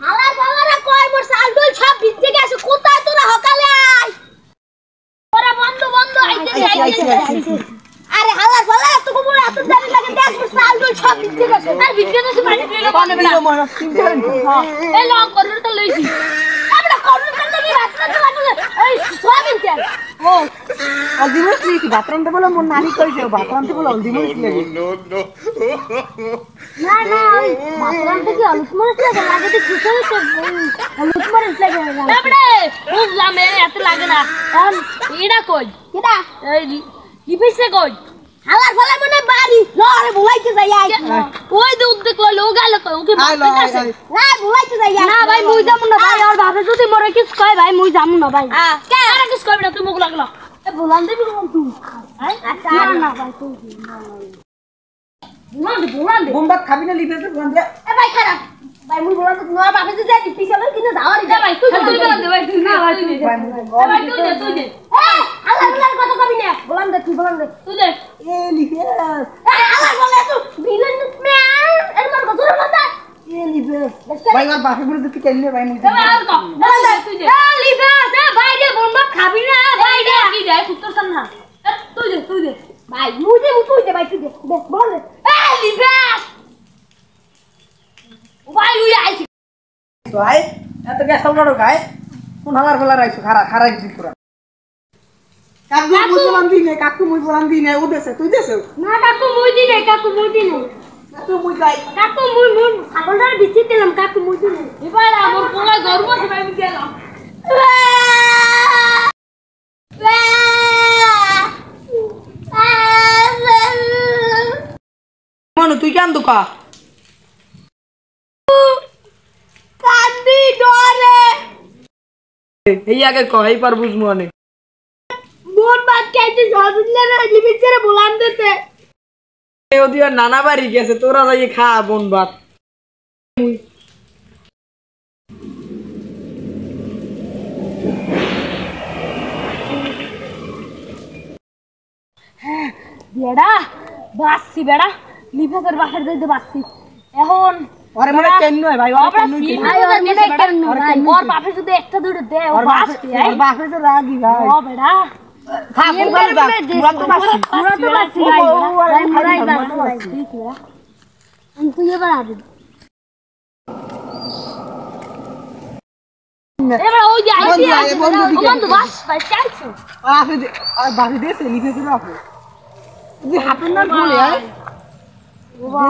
হালা বাবারা কয় মোর সালডুল সব ভিজে গেছে কোথায় তোরা সকালে আয় ওরা বন্ধ বন্ধ আইতে আরে হালা বাবা তুই মোর এত জানি লাগে দেখ মোর সালডুল সব ভিজে গেছে আর ভিজে গেছে পানি দিলে কোনে বিলো মোর চিন্তা এই লং করুন তো লইছি আমরা করুন তো লাগি রাস্তা তো লাগলে এই সোয়াবিন তেল ও অলদিমস লিখি বাথরুমতে বলে মোর নানি কইছে বাথরুমতে বলে অলদিমস লাগি না না ওই বাথরুমতে কি অলদিমস লাগে তো কিছু তো অলদিমস লাগে না বড়ে বুঝলাম এত লাগে না এখন এডা কই কেডা এই লিপিসে কই হালার ফলে মনে বাড়ি লরে বুলাইতে যাই ওই দুধ দেখলো লো গেল তো ওকে মারতে না বুলাইতে যাই না ভাই মুই যামু না ভাই আর ভাবে যদি মরে কিছু কয় ভাই মুই যামু না ভাই কে আর কিছু কইবি না তুই মুখ লাগলো এ বুলান দিবি কোন তুই আচ্ছা না ভাই তুই বুলান দে বোমবাত খাবি না লিখে বুলান দে এ ভাই খারাপ ভাই মুই বুলান তো তোমার বাপে যে যাই পিছনে কিনে যাওয়ারই যা ভাই তুই বুলান দে ভাই তুই না ভাই তুই দে ভাই তুই দে এ আল্লাহ বুলান কত কবি না বুলান দে তুই বুলান দে তুই দে এ লিখে এ আল্লাহ বলে তুই ভিলেন ম্যান এর মার কত না এ লিখে ভাই আর বাপে বলে তুই কেন ভাই মুই ভাই আর কো বুলান দে তুই দে এ লিবাস এ ভাই দে বোমা খাবি না ভাই দে কি দে কুত্তর সামনা তুই দে ভাই মুই দে ভাই তুই দে বল দে এ লিবাস ভাই উই আইছি তো আই এত কে সলগড় গায় কোন হালার ফলা রাইছো খারা দিন পুরা কাকু মুই বলান দিনে ও দেছে তুই দেছে না কাকু মুই দি নাই কাকু মুই যাই কাকু মুই ছাগলটার বিচি দিলাম কাকু মুই দি নাই এবার আমার পোলা গর্ব আছে ভাই আমি গেলাম মনু তুই কেন দুকা কান্দি ডরে এই আগে কই পার বুঝমু অনেক মোর বাদ খাইতে সবুজলে না লিবিচরে বলান দিতে এই ওদিকে নানা বাড়ি গেছে তোরা যাই খা বোন ভাত বেড়া বাসি বেড়া লিফাসের বাসার যাইতে বাসি এখন আরে মনে কেন নয় ভাই ওর কেন নয় ভাই ওর মনে কেন নয় ওর বাপে যদি একটা দুটো দে ও বাসি ওর বাপে তো রাগি ভাই ও বেড়া খা কোন যা পুরা তো বাসি ভাই মরাই বাসি ঠিক বেড়া তুই এবার আবি এবার ওই যে আইছি বন্ধু বাস ভাই চাইছো আর বাসি দেছে লিখে দিল আপনি তুই হাতের না ভুলে আয় ওয়া